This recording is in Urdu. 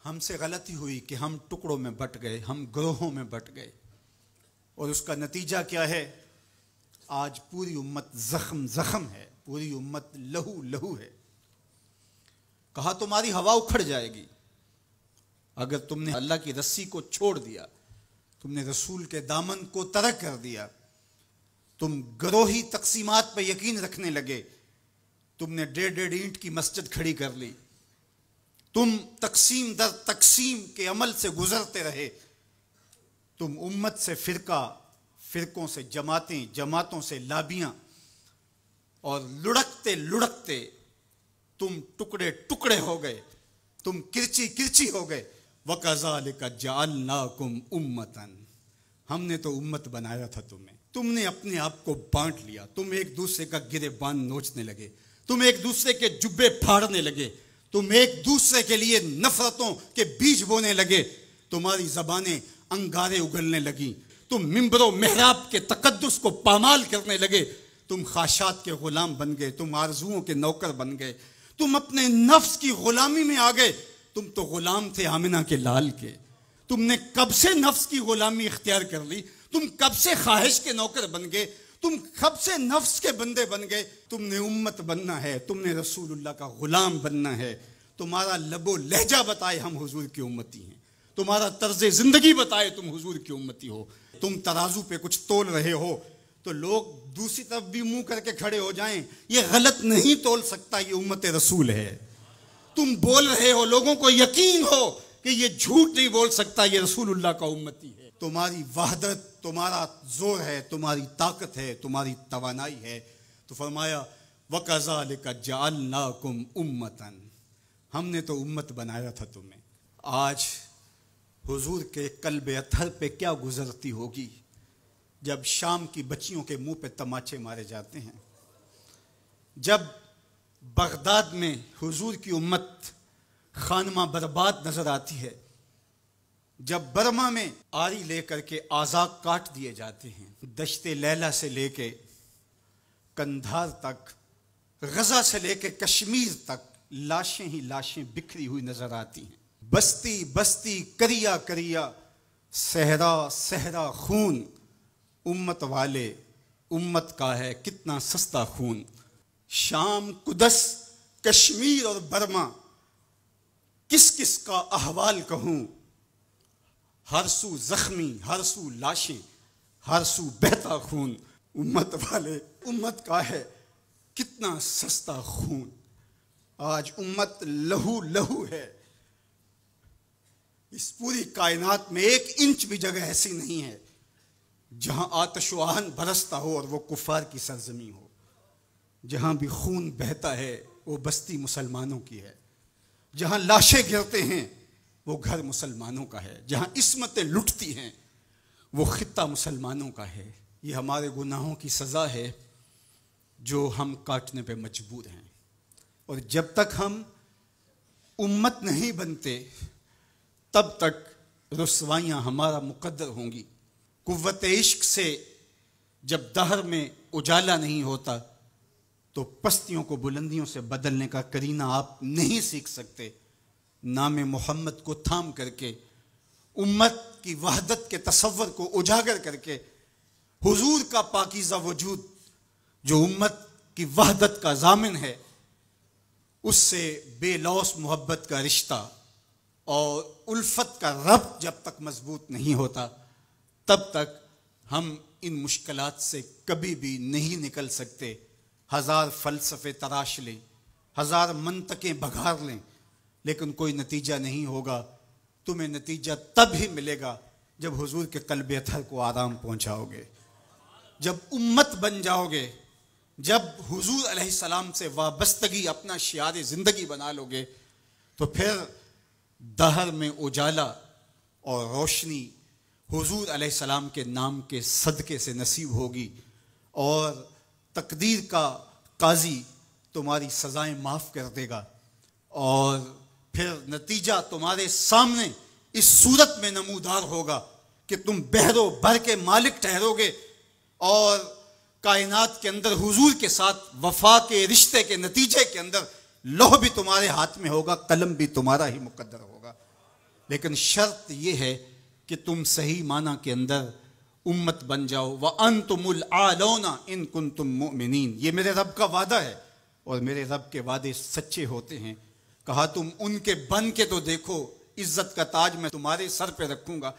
ہم سے غلطی ہوئی کہ ہم ٹکڑوں میں بٹ گئے، ہم گروہوں میں بٹ گئے، اور اس کا نتیجہ کیا ہے؟ آج پوری امت زخم زخم ہے، پوری امت لہو لہو ہے۔ کہا تمہاری ہوا اکھڑ جائے گی اگر تم نے اللہ کی رسی کو چھوڑ دیا، تم نے رسول کے دامن کو ترک کر دیا، تم گروہی تقسیمات پہ یقین رکھنے لگے، تم نے 1.5 اینٹ کی مسجد کھڑی کر لی، تم تقسیم در تقسیم کے عمل سے گزرتے رہے، تم امت سے فرقوں سے جماعتیں، جماعتوں سے لابیاں، اور لڑکتے لڑکتے تم ٹکڑے ٹکڑے ہو گئے، تم کرچی کرچی ہو گئے۔ وَكَذَلِكَ جَعَلْنَاكُمْ أُمَّةً، ہم نے تو امت بنایا تھا تمہیں، تم نے اپنے آپ کو بانٹ لیا، تم ایک دوسرے کا گریبان نوچنے لگے، تم ایک دوسرے کے جبے پھاڑنے لگے، تم ایک دوسرے کے لیے نفرتوں کے بیج بونے لگے، تمہاری زبانیں انگارے اگلنے لگیں، تم منبر و محراب کے تقدس کو پامال کرنے لگے، تم خواہشات کے غلام بن گئے، تم آرزوؤں کے نوکر بن گئے، تم اپنے نفس کی غلامی میں آ گئے۔ تم تو غلام تھے آمنہ کے لال کے، تم نے کب سے نفس کی غلامی اختیار کر لی، تم کب سے خواہش کے نوکر بن گئے، تم کب سے نفس کے بندے بن گئے۔ تم نے امت بننا ہے، تم نے رسول اللہ کا غلام بننا ہے۔ تمہارا لب و لہجہ بتائے ہم حضور کی امتی ہیں، تمہارا طرز زندگی بتائے تم حضور کی امتی ہو۔ تم ترازو پہ کچھ تول رہے ہو تو لوگ دوسری طرف بھی منہ کر کے کھڑے ہو جائیں، یہ غلط نہیں تول سکتا، یہ امت رسول ہے۔ تم بول رہے ہو، لوگوں کو یقین ہو کہ یہ جھوٹ نہیں بول سکتا، یہ رسول اللہ کا امتی ہے۔ تمہاری وحدت، تمہارا زور ہے، تمہاری طاقت ہے، تمہاری توانائی ہے۔ تو فرمایا وَكَذَلِكَ جَعَلْنَاكُمْ أُمَّةً، ہم نے تو امت بنایا تھا تمہیں۔ آج حضور کے قلب اطہر پہ کیا گزرتی ہوگی جب شام کی بچیوں کے منہ پہ تماچے مارے جاتے ہیں، جب بغداد میں حضور کی امت خانمہ برباد نظر آتی ہے، جب برما میں آری لے کر کے اعضاء کاٹ دیے جاتے ہیں، دشت لیلہ سے لے کے کندھار تک، غزہ سے لے کے کشمیر تک لاشیں ہی لاشیں بکھری ہوئی نظر آتی ہیں، بستی بستی کریا کریا، صحرا صحرا خون، امت والے امت کا ہے کتنا سستا خون۔ شام، قدس، کشمیر اور برما، کس کس کا احوال کہوں، ہر سو زخمی، ہر سو لاشیں، ہر سو بہتا خون۔ امت والے امت کا ہے کتنا سستا خون۔ آج امت لہو لہو ہے، اس پوری کائنات میں 1 انچ بھی جگہ ایسی نہیں ہے جہاں آتش و آہن برستا ہو اور وہ کفار کی سرزمین ہو۔ جہاں بھی خون بہتا ہے وہ بستی مسلمانوں کی ہے، جہاں لاشیں گرتے ہیں وہ گھر مسلمانوں کا ہے، جہاں عصمتیں لٹتی ہیں وہ خطہ مسلمانوں کا ہے۔ یہ ہمارے گناہوں کی سزا ہے جو ہم کاٹنے پہ مجبور ہیں، اور جب تک ہم امت نہیں بنتے تب تک رسوائیاں ہمارا مقدر ہوں گی۔ قوت عشق سے جب دہر میں اجالا نہیں ہوتا تو پستیوں کو بلندیوں سے بدلنے کا قرینہ آپ نہیں سیکھ سکتے۔ نام محمد کو تھام کر کے، امت کی وحدت کے تصور کو اجاگر کر کے، حضور کا پاکیزہ وجود جو امت کی وحدت کا ضامن ہے، اس سے بے لوث محبت کا رشتہ اور الفت کا ربط جب تک مضبوط نہیں ہوتا تب تک ہم ان مشکلات سے کبھی بھی نہیں نکل سکتے۔ 1000 فلسفے تراش لیں، 1000 منطقیں بگھار لیں، لیکن کوئی نتیجہ نہیں ہوگا۔ تمہیں نتیجہ تب ہی ملے گا جب حضور کے قلب اطہر کو آرام پہنچاؤ گے، جب امت بن جاؤ گے، جب حضور علیہ السلام سے وابستگی اپنا شعار زندگی بنا لو گے، تو پھر دہر میں اجالا اور روشنی حضور علیہ السلام کے نام کے صدقے سے نصیب ہوگی، اور تقدیر کا قاضی تمہاری سزائیں معاف کر دے گا، اور پھر نتیجہ تمہارے سامنے اس صورت میں نمودار ہوگا کہ تم بحر و بر کے مالک ٹھہرو گے، اور کائنات کے اندر حضور کے ساتھ وفا کے رشتے کے نتیجے کے اندر لوح بھی تمہارے ہاتھ میں ہوگا، قلم بھی تمہارا ہی مقدر ہوگا۔ لیکن شرط یہ ہے کہ تم صحیح معنی کے اندر امت بن جاؤ. وَأَنْتُمُ الْأَعْلَوْنَ إِن كُنتُم مُؤْمِنِينَ. یہ میرے رب کا وعدہ ہے اور میرے رب کے وعدے سچے ہوتے ہیں. کہا تم ان کے بن کے تو دیکھو، عزت کا تاج میں تمہارے سر پہ رکھوں گا.